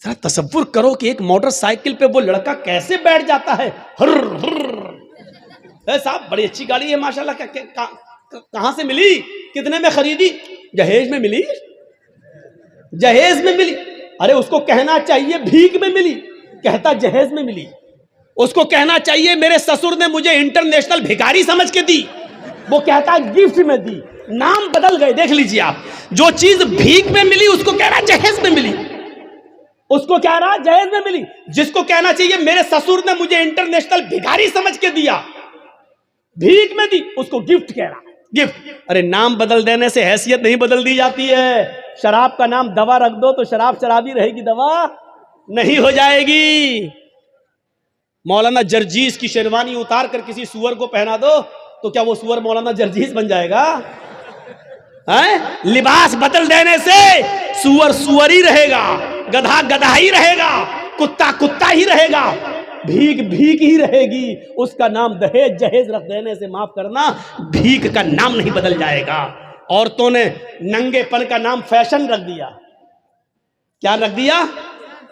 ذرا تصور کرو کہ ایک موٹر سائیکل پہ وہ لڑکا کیسے بیٹھ جاتا ہے. صاحب بڑی اچھی گاڑی ہے ماشاءاللہ, کہاں سے ملی, کتنے میں خریدی؟ جہیز میں ملی, جہیز میں ملی. ارے اس کو کہنا چاہیے بھیک میں ملی, کہتا جہیز میں ملی. اس کو کہنا چاہیے میرے سسر نے مجھے انٹرنیشنل بھکاری سمجھ کے دی, وہ کہتا گفٹ میں دی. نام بدل گئے. دیکھ لیجئے آپ, جو چیز بھیک میں ملی اس کو کہہ رہا جہیز میں ملی, اس کو کہہ رہا جہیز میں ملی. جس کو کہنا چاہیے میرے سسر نے مجھے انٹرنیشنل بھکاری سمجھ کے دیا, بھیک میں دی, اس کو گفٹ کہہ رہا, گفٹ. ارے نام بدل دینے سے حیثیت نہیں بدل دی جاتی ہے. شراب کا نام دوا رکھ دو تو شراب شرابی رہے گی, دوا نہیں ہو جائے گی. مولانا جرجیز کی شیروانی اتار کر کسی سور کو پہنا دو تو کیا وہ سور مولانا جرجیز بن جائے گا؟ لباس بدل دینے سے سور سور ہی رہے گا, گدھا گدھا ہی رہے گا, کتا کتا ہی رہے گا, بھیک بھیک ہی رہے گی. اس کا نام دہیج جہیز رکھ دینے سے معاف کرنا, بھیک کا نام نہیں بدل جائے گا. عورتوں نے ننگے پن کا نام فیشن رکھ دیا. کیا رکھ دیا؟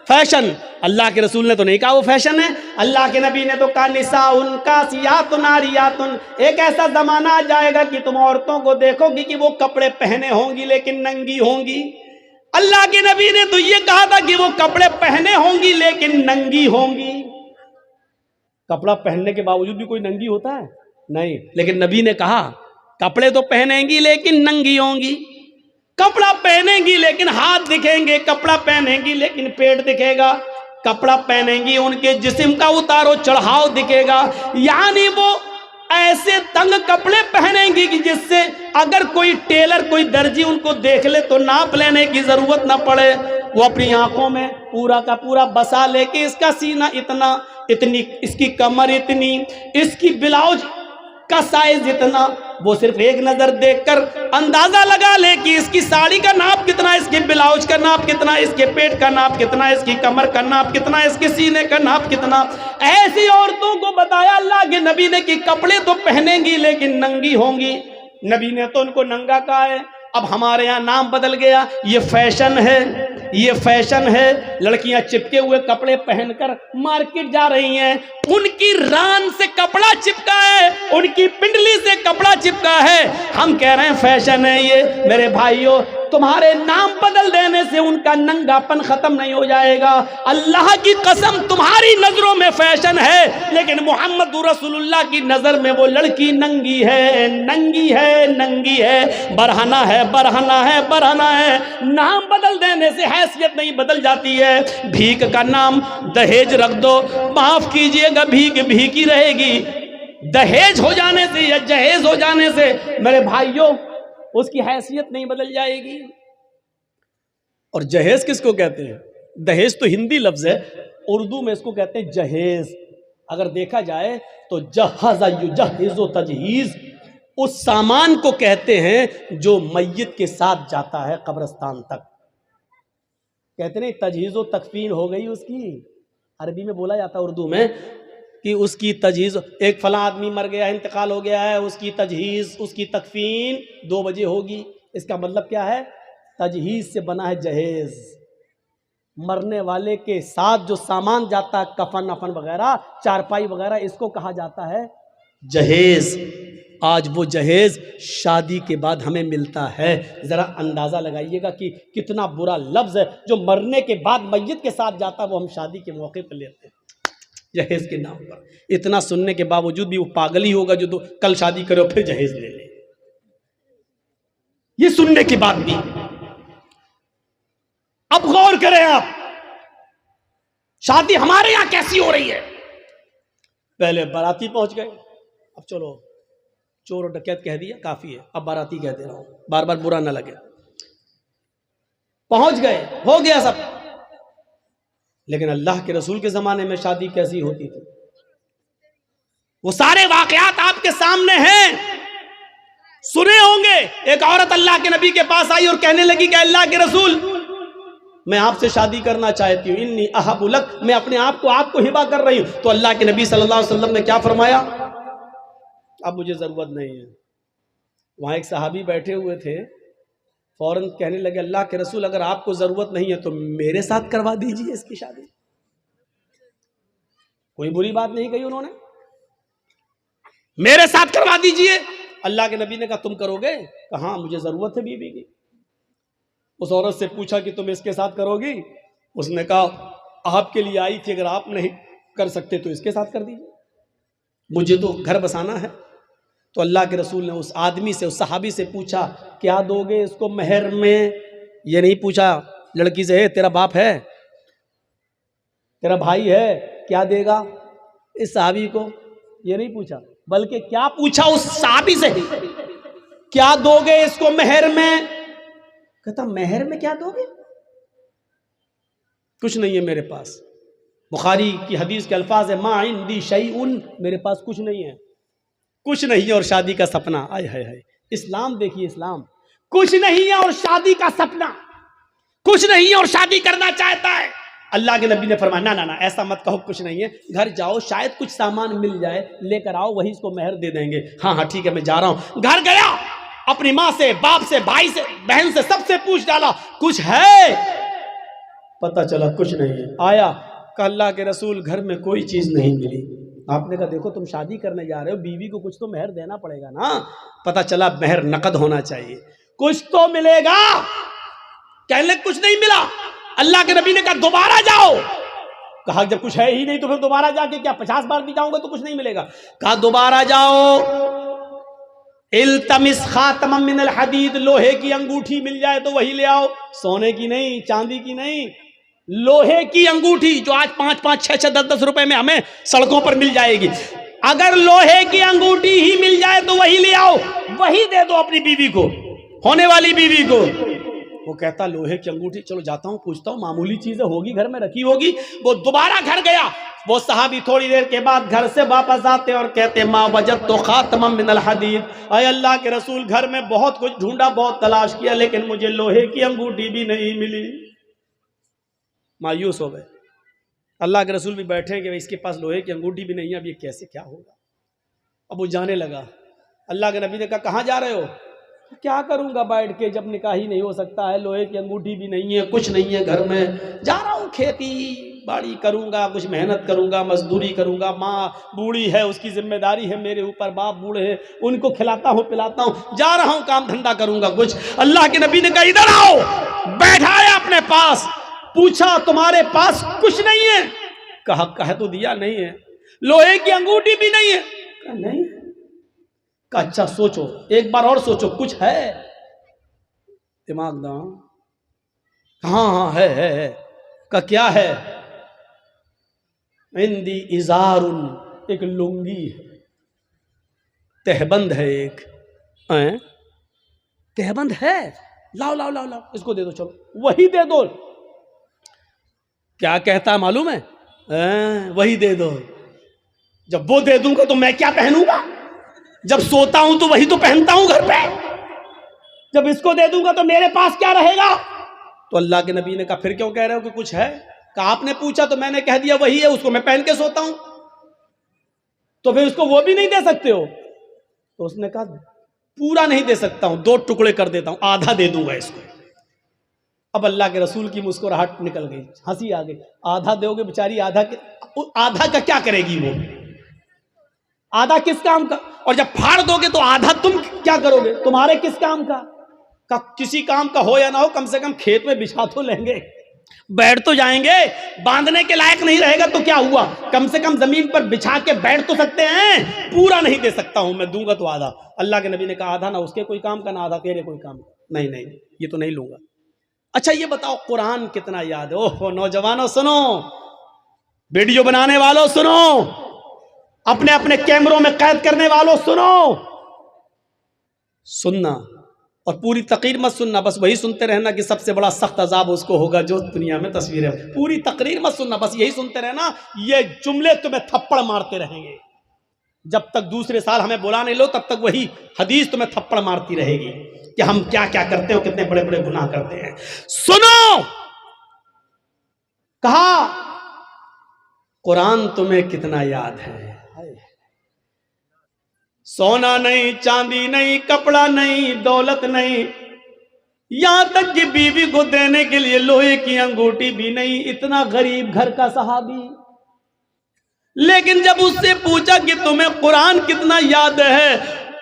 فیشن. اللہ کے رسول نے تو نہیں کہا وہ فیشن ہے. اللہ کے نبی نے تو کہا نساء کاسیات عاریات. ایک ایسا زمانہ آ جائے گا کہ تم عورتوں کو دیکھو گی کہ وہ کپڑے پہنے ہوں گی لیکن ننگی ہوں گی. اللہ کے نبی نے تو یہ کہا تھا کہ وہ کپڑے پہنے ہوں گی لیکن ننگی ہوں گی. کپڑا پہننے کے باوجود بھی کوئی ننگی ہوتا ہے؟ نہیں. لیکن نبی نے کہا کپڑے تو پہنیں گی لیکن ننگی ہوں گی. کپڑا پہنیں گی لیکن ہاتھ دکھیں گے, کپڑا پہنیں گی لیکن پیٹ دکھے گا, کپڑا پہنیں گی ان کے جسم کا اتارو چڑھاؤ دکھے گا. یعنی وہ ایسے تنگ کپڑے پہنیں گی کہ جس سے اگر کوئی ٹیلر کوئی درجی ان کو دیکھ لے تو ناپ لینے کی ضرورت نہ پڑے. وہ اپنی آنکھوں میں پورا کا پورا بسا لے کہ اس کا سینہ اتنا, اتنی اس کی کمر اتنی, اس کی بلاؤز کا سائز اتنا. وہ صرف ایک نظر دیکھ کر اندازہ لگا لے کہ اس کی ساڑی کا ناپ کتنا, اس کے بلاؤز کا ناپ کتنا, اس کے پیٹ کا ناپ کتنا, اس کی کمر کا ناپ کتنا, اس کے سینے کا ناپ کتنا. ایسی عورتوں کو بتایا اللہ کے نبی نے کہ کپڑے تو پہنیں گی لیکن ننگی ہوں گی. نبی نے تو ان کو ننگا کہا ہے. اب ہمارے یہاں نام بدل گیا, یہ فیشن ہے, یہ فیشن ہے. لڑکیاں چپکے ہوئے کپڑے پہن کر مارکیٹ جا رہی ہیں. ان کی ران سے کپڑا چپکا ہے, ان کی پنڈلی سے کپڑا چپکا ہے. ہم کہہ رہے ہیں فیشن ہے یہ. میرے بھائیوں, تمہارے نام بدل دینے سے ان کا ننگا پن ختم نہیں ہو جائے گا. اللہ کی قسم تمہاری نظروں میں فیشن ہے لیکن محمد رسول اللہ کی نظر میں وہ لڑکی ننگی ہے, ننگی ہے, ننگی ہے, برہنہ ہے, برہنہ ہے, برہنہ ہے. نام بدل دینے سے حیثیت نہیں بدل جاتی ہے. بھیک کا نام دہیج رکھ دو, معاف کیجئے گا بھیک بھیک ہی رہے گی. دہیج ہو جانے سے یا جہیز ہو جانے سے میرے بھائیوں اس کی حیثیت نہیں بدل جائے گی. اور جہیز کس کو کہتے ہیں؟ دہیج تو ہندی لفظ ہے, اردو میں اس کو کہتے ہیں جہیز. اگر دیکھا جائے تو جہز یجہز و تجہیز اس سامان کو کہتے ہیں جو میت کے ساتھ جاتا ہے قبرستان تک. کہتے ہیں تجہیز و تکفین ہو گئی اس کی. عربی میں بولا جاتا ہے, اردو میں, کہ اس کی تجہیز, ایک فلاں آدمی مر گیا, انتقال ہو گیا ہے, اس کی تجہیز, اس کی تکفین 2 بجے ہوگی. اس کا مطلب کیا ہے؟ تجہیز سے بنا ہے جہیز. مرنے والے کے ساتھ جو سامان جاتا ہے, کفن افن وغیرہ, چارپائی وغیرہ, اس کو کہا جاتا ہے جہیز. آج وہ جہیز شادی کے بعد ہمیں ملتا ہے. ذرا اندازہ لگائیے گا کہ کتنا برا لفظ ہے جو مرنے کے بعد میت کے ساتھ جاتا ہے, وہ ہم شادی کے موقع پر لیتے ہیں جہیز کے نام پر. اتنا سننے کے باوجود بھی وہ پاگل ہی ہوگا جو کل شادی کرے اور پھر جہیز لے لے. یہ سننے کے بعد بھی. اب غور کریں آپ, شادی ہمارے یہاں کیسی ہو رہی ہے. پہلے باراتی پہنچ گئے, اب چلو چور و ڈکیت کہہ دیا کافی ہے, اب باراتی کہہ دے رہا ہوں, بار بار برا نہ لگے. پہنچ گئے, ہو گیا سب. لیکن اللہ کے رسول کے زمانے میں شادی کیسی ہوتی تھی؟ وہ سارے واقعات آپ کے سامنے ہیں, سنے ہوں گے. ایک عورت اللہ کے نبی کے پاس آئی اور کہنے لگی کہ اللہ کے رسول, میں آپ سے شادی کرنا چاہتی ہوں, انی احب لک, میں اپنے آپ کو ہبہ کر رہی ہوں. تو اللہ کے نبی صلی اللہ علیہ وسلم نے کیا فرمایا؟ اب مجھے ضرورت نہیں ہے. وہاں ایک صحابی بیٹھے ہوئے تھے, فوراً کہنے لگے اللہ کے رسول اگر آپ کو ضرورت نہیں ہے تو میرے ساتھ کروا دیجئے اس کی شادی. کوئی بری بات نہیں کہی انہوں نے, میرے ساتھ کروا دیجئے. اللہ کے نبی نے کہا تم کرو گے؟ کہا مجھے ضرورت ہے بیوی کی. اس عورت سے پوچھا کہ تم اس کے ساتھ کرو گی؟ اس نے کہا آپ کے لیے آئی تھی, اگر آپ نہیں کر سکتے تو اس کے ساتھ کر دیجئے, مجھے تو گھر بسانا ہے. تو اللہ کے رسول نے اس آدمی سے, اس صحابی سے پوچھا کیا دو گے اس کو مہر میں؟ یہ نہیں پوچھا لڑکی سے تیرا باپ ہے, تیرا بھائی ہے, کیا دے گا اس صحابی کو, یہ نہیں پوچھا, بلکہ کیا پوچھا اس صحابی سے کیا دو گے اس کو مہر میں؟ کہتا مہر میں کیا دو گے؟ کچھ نہیں ہے میرے پاس. بخاری کی حدیث کے الفاظ ہے ما عندی شیء, میرے پاس کچھ نہیں ہے, کچھ نہیں ہے اور شادی کا سپنا. آئے ہائے ہائے, اسلام دیکھیے, اسلام کچھ نہیں ہے اور شادی کا سپنا, کچھ نہیں ہے اور شادی کرنا چاہتا ہے. اللہ کے نبی نے فرمایا نہ ایسا مت کہو, کچھ نہیں ہے, گھر جاؤ شاید کچھ سامان مل جائے, لے کر آؤ, وہی اس کو مہر دے دیں گے. ہاں ٹھیک ہے میں جا رہا ہوں. گھر گیا, اپنی ماں سے, باپ سے, بھائی سے, بہن سے, سب سے پوچھ ڈالا کچھ ہے؟ پتہ چلا کچھ نہیں ہے. آیا کہ اللہ کے رسول گھر میں کوئی چیز نہیں ملی. آپ نے کہا دیکھو تم شادی کرنے جا رہے ہو, بیوی کو کچھ تو مہر دینا پڑے گا نا. پتہ چلا مہر نقد ہونا چاہیے, کچھ تو ملے گا. کہنے لگے کچھ نہیں ملا. اللہ کے نبی نے کہا دوبارہ جاؤ. کہا جب کچھ ہے ہی نہیں تو پھر دوبارہ جا کے کیا 50 بار بھی جاؤں گا تو کچھ نہیں ملے گا. کہا دوبارہ جاؤ, التمس خاتما من الحدید, لوہے کی انگوٹھی مل جائے تو وہی لے آؤ, سونے کی نہیں, چاندی کی نہیں, لوہے کی انگوٹھی جو آج 5-5, 6-6, 10-10 روپے میں ہمیں سڑکوں پر مل جائے گی. اگر لوہے کی انگوٹھی ہی مل جائے تو وہی لے آؤ, وہی دے دو اپنی بیوی کو, ہونے والی بیوی کو. وہ کہتا لوہے کی انگوٹھی, چلو جاتا ہوں پوچھتا ہوں, معمولی چیزیں ہوگی گھر میں رکھی ہوگی. وہ دوبارہ گھر گیا. وہ صحابی تھوڑی دیر کے بعد گھر سے واپس آتے اور کہتے ما وجدت خاتما من الحدید, اے اللہ کے رسول گھر میں بہت کچھ ڈھونڈا, بہت تلاش کیا, لیکن مجھے لوہے کی انگوٹھی بھی نہیں ملی. مایوس ہو گئے. اللہ کے رسول بھی بیٹھے کہ اس کے پاس لوہے کی انگوٹھی بھی نہیں ہے, اب یہ کیسے کیا ہوگا. اب وہ جانے لگا. اللہ کے نبی نے کہا کہاں جا رہے ہو؟ کیا کروں گا بیٹھ کے, جب نکاح ہی نہیں ہو سکتا ہے, لوہے کی انگوٹھی بھی نہیں ہے, کچھ نہیں ہے گھر میں, جا رہا ہوں کھیتی باڑی کروں گا, کچھ محنت کروں گا, مزدوری کروں گا. ماں بوڑھی ہے, اس کی ذمہ داری ہے میرے اوپر, باپ بوڑھے ہیں, ان کو کھلاتا ہوں پلاتا ہوں, جا رہا ہوں کام دھندا کروں گا کچھ. اللہ کے نبی نے کہا ادھر آؤ. بیٹھایا اپنے پاس, پوچھا تمہارے پاس کچھ نہیں ہے؟ کہا کہہ تو دیا نہیں ہے. لوہے کی انگوٹھی بھی نہیں ہے؟ کہا نہیں. کہا اچھا سوچو, ایک بار اور سوچو, کچھ ہے؟ دماغ داں. ہاں ہے. کہا کیا ہے؟ عندی ازار, ایک لنگی ہے, تہبند ہے, ایک تہبند ہے, لاؤ لاؤ لاؤ لاؤ, اس کو دے دو, چلو وہی دے دو. کیا کہتا ہے معلوم ہے؟ وہی دے دو. جب وہ دے دوں گا تو میں کیا پہنوں گا؟ جب سوتا ہوں تو وہی تو پہنتا ہوں گھر پہ, جب اس کو دے دوں گا تو میرے پاس کیا رہے گا؟ تو اللہ کے نبی نے کہا پھر کیوں کہہ رہے ہو کہ کچھ ہے؟ کہا آپ نے پوچھا تو میں نے کہہ دیا وہی ہے, اس کو میں پہن کے سوتا ہوں, تو پھر اس کو وہ بھی نہیں دے سکتے ہو؟ تو اس نے کہا پورا نہیں دے سکتا ہوں, 2 ٹکڑے کر دیتا ہوں, آدھا دے دوں گا اس کو. اب اللہ کے رسول کی مسکراہٹ نکل گئی, ہنسی آ گئی. آدھا دو گے بیچاری, آدھا کا کیا کرے گی وہ؟ آدھا کس کام کا؟ اور جب پھاڑ دو گے تو آدھا تم کیا کرو گے, تمہارے کس کام کا؟ کسی کام کا ہو یا نہ ہو, کم سے کم کھیت میں بچھا تو لیں گے, بیٹھ تو جائیں گے. باندھنے کے لائق نہیں رہے گا تو کیا ہوا, کم سے کم زمین پر بچھا کے بیٹھ تو سکتے ہیں. پورا نہیں دے سکتا ہوں میں, دوں گا تو آدھا. اللہ کے نبی نے کہا آدھا نہ اس کے کوئی کام کا, نہ آدھا تیرے کوئی کام کا. نہیں یہ تو نہیں لوں گا. اچھا یہ بتاؤ قرآن کتنا یاد ہے؟ اوہ نوجوانوں سنو, ویڈیو بنانے والوں سنو, اپنے اپنے کیمروں میں قید کرنے والوں سنو, سننا اور پوری تقریر مت سننا, بس وہی سنتے رہنا کہ سب سے بڑا سخت عذاب اس کو ہوگا جو دنیا میں تصویر ہے. پوری تقریر مت سننا, بس یہی سنتے رہنا. یہ جملے تمہیں تھپڑ مارتے رہیں گے جب تک دوسرے سال ہمیں بلا نہیں لو, تب تک وہی حدیث تمہیں تھپڑ مارتی رہے گی کہ ہم کیا کیا کرتے ہو, کتنے بڑے بڑے گناہ کرتے ہیں. سنو, کہا قرآن تمہیں کتنا یاد ہے. سونا نہیں, چاندی نہیں, کپڑا نہیں, دولت نہیں, یہاں تک کہ بیوی کو دینے کے لیے لوہے کی انگوٹھی بھی نہیں، اتنا غریب گھر کا صحابی. لیکن جب اس سے پوچھا کہ تمہیں قرآن کتنا یاد ہے،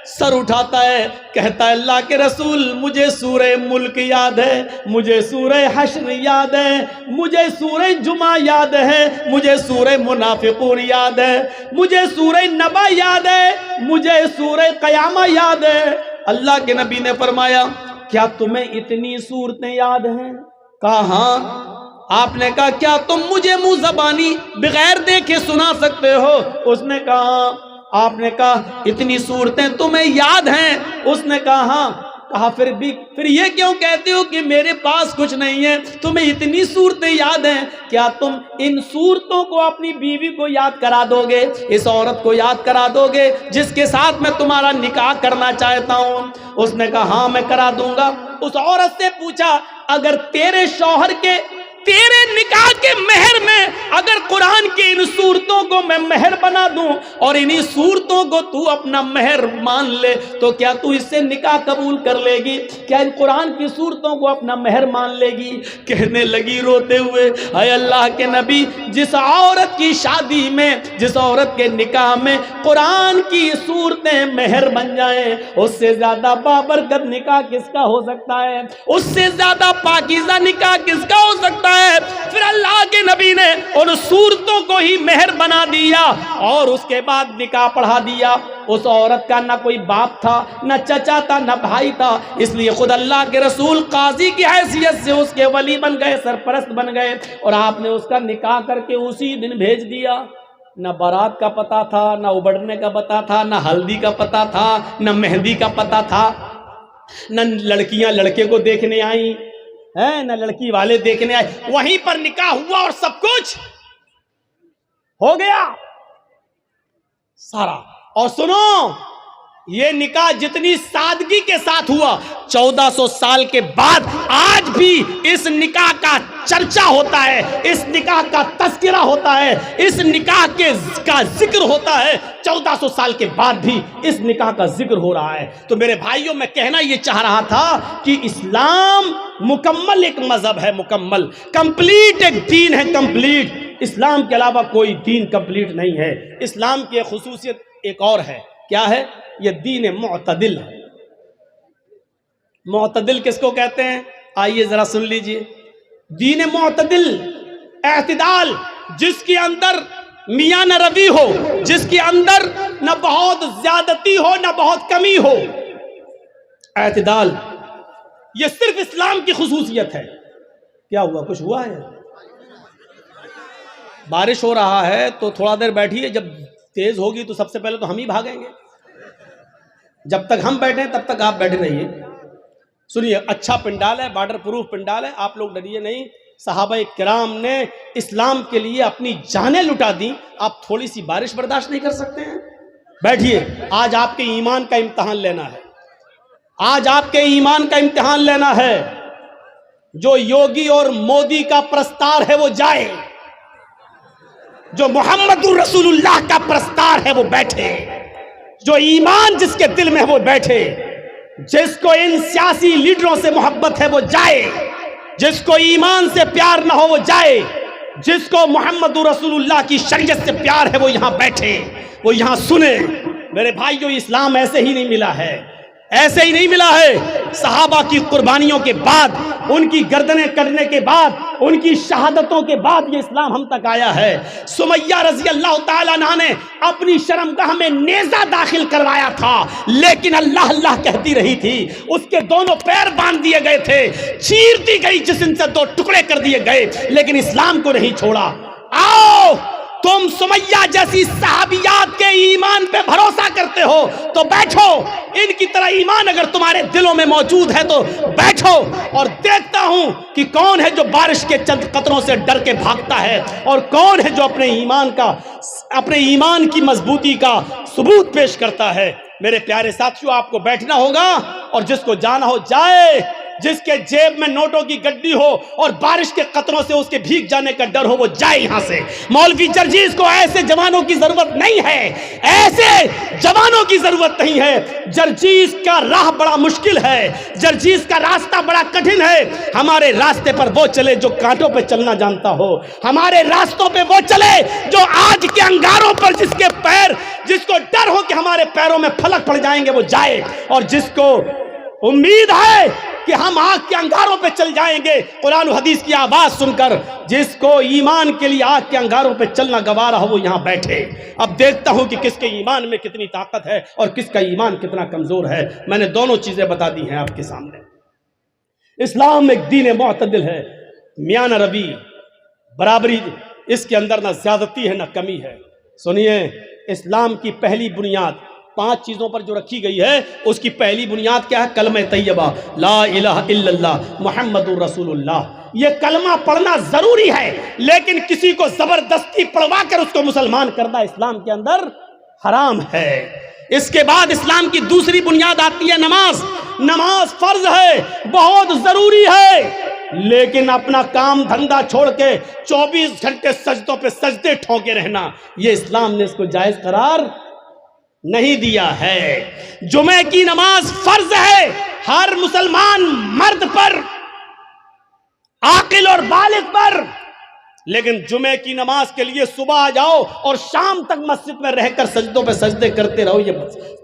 سر اٹھاتا ہے، کہتا ہے اللہ کے رسول مجھے سورہ ملک یاد ہے، مجھے سورہ حشر یاد ہے، مجھے سورہ جمعہ یاد ہے، مجھے سورہ منافقون یاد ہے، مجھے سورہ نبا یاد ہے، مجھے سورہ قیامہ یاد ہے. اللہ کے نبی نے فرمایا کیا تمہیں اتنی صورتیں یاد ہیں؟ کہا ہاں. آپ نے کہا کیا تم مجھے منہ زبانی بغیر دیکھے سنا سکتے ہو؟ اس نے کہا ہاں. آپ نے کہا اتنی صورتیں تمہیں یاد ہیں؟ اس نے کہا ہاں. کہا پھر یہ کیوں کہتے ہو کہ میرے پاس کچھ نہیں ہے؟ تمہیں اتنی صورتیں یاد ہیں، کیا تم ان صورتوں کو اپنی بیوی کو یاد کرا دو گے، اس عورت کو یاد کرا دو گے جس کے ساتھ میں تمہارا نکاح کرنا چاہتا ہوں؟ اس نے کہا ہاں میں کرا دوں گا. اس عورت سے پوچھا اگر تیرے شوہر کے تیرے نکاح کے مہر میں اگر قرآن کی ان صورتوں کو میں مہر بنا دوں اور انہی صورتوں کو تو اپنا مہر مان لے تو کیا تو اس سے نکاح قبول کر لے گی؟ کیا ان قرآن کی صورتوں کو اپنا مہر مان لے گی؟ کہنے لگی روتے ہوئے اے اللہ کے نبی، جس عورت کی شادی میں، جس عورت کے نکاح میں قرآن کی صورتیں مہر بن جائیں، اس سے زیادہ بابرکت نکاح کس کا ہو سکتا ہے؟ اس سے زیادہ پاکیزہ نکاح کس کا ہو سکتا ہے؟ پھر اللہ کے نبی نے ان صورتوں کو ہی مہر بنا دیا اور اس کے بعد نکاح پڑھا دیا. اس عورت کا نہ کوئی باپ تھا، نہ چچا تھا، نہ بھائی تھا، اس لیے خود اللہ کے رسول قاضی کی حیثیت سے اس کے ولی بن گئے، سرپرست بن گئے، اور آپ نے اس کا نکاح کر کے اسی دن بھیج دیا. نہ بارات کا پتہ تھا، نہ ابڑنے کا پتہ تھا، نہ ہلدی کا پتہ تھا، نہ مہندی کا پتہ تھا، نہ لڑکیاں لڑکے کو دیکھنے آئیں، نہ لڑکی والے دیکھنے آئے. وہیں پر نکاح ہوا اور سب کچھ ہو گیا سارا. اور سنو، یہ نکاح جتنی سادگی کے ساتھ ہوا، 1400 سال کے بعد آج بھی اس نکاح کا چرچا ہوتا ہے، اس نکاح کا تذکرہ ہوتا ہے، اس نکاح کا ذکر ہوتا ہے. 1400 سال کے بعد بھی اس نکاح کا ذکر ہو رہا ہے. تو میرے بھائیوں، میں کہنا یہ چاہ رہا تھا کہ اسلام مکمل ایک مذہب ہے، مکمل کمپلیٹ ایک دین ہے، کمپلیٹ. اسلام کے علاوہ کوئی دین کمپلیٹ نہیں ہے. اسلام کی خصوصیت ایک اور ہے. کیا ہے؟ یہ دین معتدل ہے. معتدل کس کو کہتے ہیں؟ آئیے ذرا سن لیجئے. دین معتدل، اعتدال، جس کے اندر میاں نہ روی ہو، جس کے اندر نہ بہت زیادتی ہو نہ بہت کمی ہو. اعتدال یہ صرف اسلام کی خصوصیت ہے. کیا ہوا؟ کچھ ہوا ہے؟ بارش ہو رہا ہے تو تھوڑا دیر بیٹھیے، جب تیز ہوگی تو سب سے پہلے تو ہم ہی بھاگیں گے. جب تک ہم بیٹھے تب تک آپ بیٹھے رہیے. سنیے، اچھا پنڈال ہے، بارڈر پروف پنڈال ہے، آپ لوگ ڈریے نہیں. صحابہ کرام نے اسلام کے لیے اپنی جانیں لٹا دیں. آپ تھوڑی سی بارش برداشت نہیں کر سکتے ہیں؟ بیٹھیے، آج آپ کے ایمان کا امتحان لینا ہے. آج آپ کے ایمان کا امتحان لینا ہے. جو یوگی اور مودی کا پرستار ہے وہ جائے، جو محمد رسول اللہ کا پرستار ہے وہ بیٹھے، جو ایمان جس کے دل میں ہے وہ بیٹھے، جس کو ان سیاسی لیڈروں سے محبت ہے وہ جائے، جس کو ایمان سے پیار نہ ہو وہ جائے، جس کو محمد رسول اللہ کی شریعت سے پیار ہے وہ یہاں بیٹھے، وہ یہاں سنے. میرے بھائیو، اسلام ایسے ہی نہیں ملا ہے، ایسے ہی نہیں ملا ہے. صحابہ کی قربانیوں کے بعد، ان کی گردنیں کٹنے کے بعد، ان کی شہادتوں کے بعد یہ اسلام ہم تک آیا ہے. سمیہ رضی اللہ تعالیٰ عنہ نے اپنی شرمگاہ میں نیزہ داخل کروایا تھا، لیکن اللہ اللہ کہتی رہی تھی. اس کے دونوں پیر باندھ دیے گئے تھے، چیر دی گئی جسم سے 2 ٹکڑے کر دیے گئے، لیکن اسلام کو نہیں چھوڑا. آؤ، تم سمیہ جیسی صحابیات کے ایمان پہ بھروسہ کرتے ہو تو بیٹھو. ان کی طرح ایمان اگر تمہارے دلوں میں موجود ہے تو بیٹھو، اور دیکھتا ہوں کہ کون ہے جو بارش کے چند قطروں سے ڈر کے بھاگتا ہے، اور کون ہے جو اپنے ایمان کی مضبوطی کا ثبوت پیش کرتا ہے. میرے پیارے ساتھیوں، آپ کو بیٹھنا ہوگا، اور جس کو جانا ہو جائے، جس کے جیب میں نوٹوں کی گڈی ہو اور بارش کے قطروں سے اس کے بھیگ جانے کا ڈر ہو، وہ جائے یہاں سے۔ مولوی جرجیز کو ایسے جوانوں کی ضرورت نہیں ہے، ایسے جوانوں کی ضرورت نہیں ہے۔ جرجیز کا راہ بڑا مشکل ہے، جرجیز کا راستہ بڑا کٹھن ہے۔ ہمارے راستے پر وہ چلے جو کانٹوں پہ چلنا جانتا ہو، ہمارے راستوں پہ وہ چلے جو آگ کے انگاروں پر جس کو ڈر ہو کہ ہمارے پیروں میں پھلک پڑ جائیں گے وہ جائے، اور جس کو امید ہے کہ ہم آگ کے انگاروں پہ چل جائیں گے قرآن و حدیث کی آواز سن کر، جس کو ایمان کے لیے آگ کے انگاروں پہ چلنا گوارا ہو وہ یہاں بیٹھے۔ اب دیکھتا ہوں کہ کس کے ایمان میں کتنی طاقت ہے اور کس کا ایمان کتنا کمزور ہے۔ میں نے دونوں چیزیں بتا دی ہیں آپ کے سامنے۔ اسلام ایک دین معتدل ہے، میاں نہ روی، برابری، اس کے اندر نہ زیادتی ہے نہ کمی ہے۔ سنیے، اسلام کی پہلی بنیاد 5 چیزوں پر جو رکھی گئی ہے، اس کی پہلی بنیاد کیا ہے؟ کلمہ طیبہ، لا الہ الا اللہ محمد الرسول اللہ۔ یہ کلمہ پڑھنا ضروری ہے، لیکن کسی کو زبردستی پڑھوا کر اس کو مسلمان کرنا اسلام کے اندر حرام ہے۔ اس کے بعد اسلام کی دوسری بنیاد آتی ہے نماز۔ نماز فرض ہے، بہت ضروری ہے، لیکن اپنا کام دھندا چھوڑ کے 24 گھنٹے سجدوں پہ سجدے ٹھونکے رہنا، یہ اسلام نے اس کو جائز قرار نہیں دیا ہے۔ جمعے کی نماز فرض ہے ہر مسلمان مرد پر، عاقل اور بالغ پر، لیکن جمعے کی نماز کے لیے صبح آ جاؤ اور شام تک مسجد میں رہ کر سجدوں پہ سجدے کرتے رہو، یہ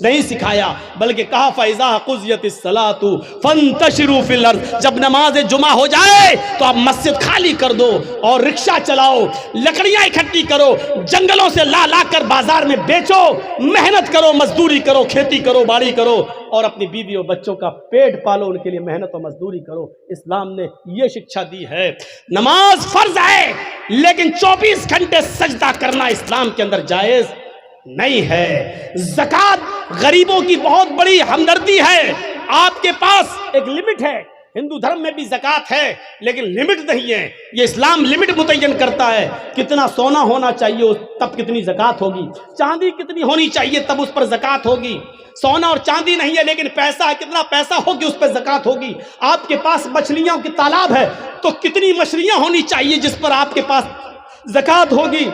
نہیں سکھایا، بلکہ کہا فَإِذَا قُضِيَتِ الصَّلَاةُ فَانتَشِرُوا فِي الْأَرْضِ۔ جب نماز جمعہ ہو جائے تو آپ مسجد خالی کر دو اور رکشہ چلاؤ، لکڑیاں اکٹھی کرو، جنگلوں سے لا لا کر بازار میں بیچو، محنت کرو، مزدوری کرو، کھیتی کرو، باڑی کرو، اور اپنی بیوی اور بچوں کا پیٹ پالو، ان کے لیے محنت اور مزدوری کرو۔ اسلام نے یہ شکشا دی ہے۔ نماز فرض ہے، لیکن 24 گھنٹے سجدہ کرنا اسلام کے اندر جائز نہیں ہے۔ زکوٰۃ غریبوں کی بہت بڑی ہمدردی ہے، آپ کے پاس ایک لمٹ ہے۔ ہندو دھرم میں بھی زکوٰۃ ہے، لیکن لمٹ نہیں ہے۔ یہ اسلام لمٹ متعین کرتا ہے، کتنا سونا ہونا چاہیے تب کتنی زکوٰۃ ہوگی، چاندی کتنی ہونی چاہیے تب اس پر زکوٰۃ ہوگی۔ سونا اور چاندی نہیں ہے، لیکن پیسہ ہے، کتنا پیسہ ہوگی اس پہ زکوٰۃ ہوگی۔ آپ کے پاس مچھلیوں کی تالاب ہے تو کتنی مچھلیاں ہونی چاہیے جس پر آپ کے پاس زکوٰۃ ہوگی۔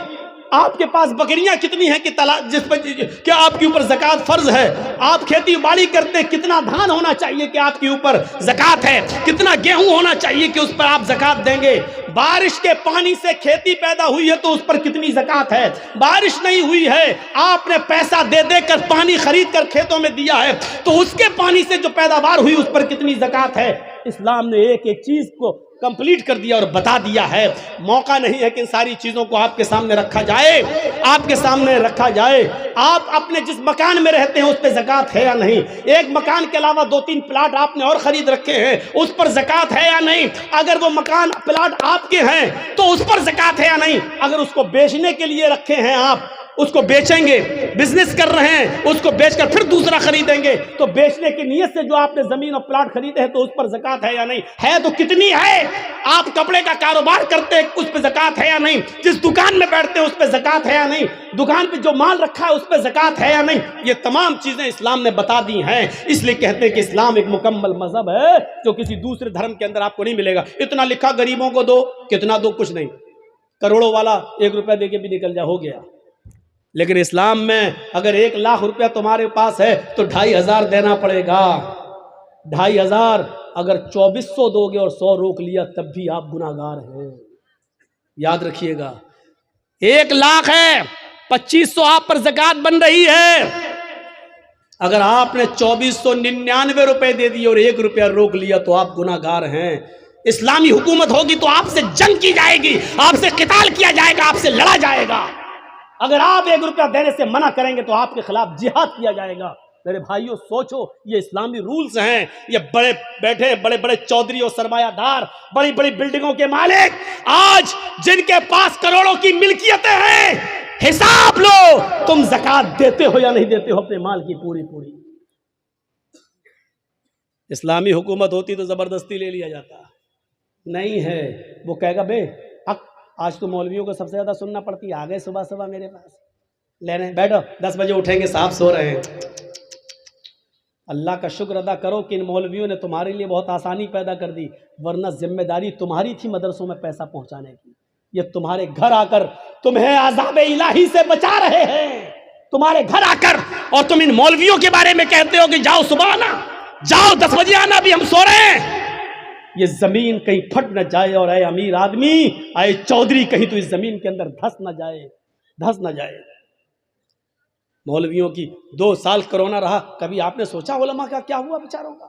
آپ کے پاس بکریاں کتنی ہیں کہ جس پر کیا آپ کے اوپر زکوٰۃ فرض ہے۔ آپ کھیتی باڑی کرتے، کتنا دھان ہونا چاہیے کہ آپ کے اوپر زکوٰۃ ہے، کتنا گیہوں ہونا چاہیے کہ اس پر آپ زکوٰۃ دیں گے۔ بارش کے پانی سے کھیتی پیدا ہوئی ہے تو اس پر کتنی زکوٰۃ ہے۔ بارش نہیں ہوئی ہے، آپ نے پیسہ دے دے کر پانی خرید کر کھیتوں میں دیا ہے تو اس کے پانی سے جو پیداوار ہوئی اس پر کتنی زکوٰۃ ہے۔ اسلام نے ایک ایک چیز کو کمپلیٹ کر دیا اور بتا دیا ہے۔ موقع نہیں ہے کہ ان ساری چیزوں کو آپ کے سامنے رکھا جائے، آپ کے سامنے رکھا جائے۔ آپ اپنے جس مکان میں رہتے ہیں اس پہ زکوٰۃ ہے یا نہیں؟ ایک مکان کے علاوہ 2-3 پلاٹ آپ نے اور خرید رکھے ہیں، اس پر زکوٰۃ ہے یا نہیں؟ اگر وہ مکان پلاٹ آپ کے ہیں تو اس پر زکوٰۃ ہے یا نہیں؟ اگر اس کو بیچنے کے لیے رکھے ہیں، آپ اس کو بیچیں گے، بزنس کر رہے ہیں، اس کو بیچ کر پھر دوسرا خریدیں گے، تو بیچنے کی نیت سے جو آپ نے زمین اور پلاٹ خریدے ہیں تو اس پر زکوٰۃ ہے یا نہیں؟ ہے تو کتنی ہے؟ آپ کپڑے کا کاروبار کرتے ہیں، اس پہ زکوٰۃ ہے یا نہیں؟ جس دکان میں بیٹھتے ہیں اس پہ زکوٰۃ ہے یا نہیں؟ دکان پہ جو مال رکھا ہے اس پہ زکوٰۃ ہے یا نہیں؟ یہ تمام چیزیں اسلام نے بتا دی ہیں۔ اس لیے کہتے ہیں کہ اسلام ایک مکمل مذہب ہے جو کسی دوسرے دھرم کے اندر آپ کو نہیں ملے گا۔ اتنا لکھا غریبوں کو دو، کتنا دو؟ کچھ نہیں۔ کروڑوں والا 1 روپیہ دے کے بھی نکل جا، ہو گیا۔ لیکن اسلام میں اگر 1 لاکھ روپیہ تمہارے پاس ہے تو 2500 دینا پڑے گا۔ 2500 اگر 2400 دو گے اور 100 روک لیا تب بھی آپ گناہگار ہیں، یاد رکھیے گا۔ 1 لاکھ ہے، 2500 آپ پر زکوٰۃ بن رہی ہے۔ اگر آپ نے 2499 روپے دے دیے اور 1 روپیہ روک لیا تو آپ گناہگار ہیں۔ اسلامی حکومت ہوگی تو آپ سے جنگ کی جائے گی، آپ سے قتال کیا جائے گا، آپ سے لڑا جائے گا۔ اگر آپ 1 روپیہ دینے سے منع کریں گے تو آپ کے خلاف جہاد کیا جائے گا۔ میرے بھائیوں سوچو، یہ اسلامی رولز ہیں۔ یہ بڑے بیٹھے بڑے بڑے چودھری اور سرمایہ دار، بڑی بڑی بلڈنگوں کے مالک، آج جن کے پاس کروڑوں کی ملکیتیں ہیں، حساب لو تم زکوٰۃ دیتے ہو یا نہیں دیتے ہو اپنے مال کی پوری پوری۔ اسلامی حکومت ہوتی تو زبردستی لے لیا جاتا، نہیں ہے۔ وہ کہے گا بے آج تو مولویوں کو سب سے زیادہ سننا پڑتی ہے، آ گئے صبح صبح میرے پاس، لے رہے ہیں، بیٹھو 10 بجے اٹھیں گے، صاحب سو رہے ہیں، اللہ کا شکر ادا کرو کہ ان مولویوں نے تمہارے لیے بہت آسانی پیدا کر دی، ورنہ ذمہ داری تمہاری تھی مدرسوں میں پیسہ پہنچانے کی۔ یہ تمہارے گھر آ کر تمہیں عذاب الہی سے بچا رہے ہیں، تمہارے گھر آ کر، اور تم ان مولویوں کے بارے میں کہتے ہو کہ جاؤ صبح آنا، جاؤ 10 بجے آنا، ابھی ہم سو رہے ہیں۔ یہ زمین کہیں پھٹ نہ جائے، اور اے امیر آدمی، اے چودھری، کہیں تو اس زمین کے اندر دھس نہ جائے۔ مولویوں کی 2 سال کرونا رہا، کبھی آپ نے سوچا علماء کا کیا ہوا بیچاروں کا؟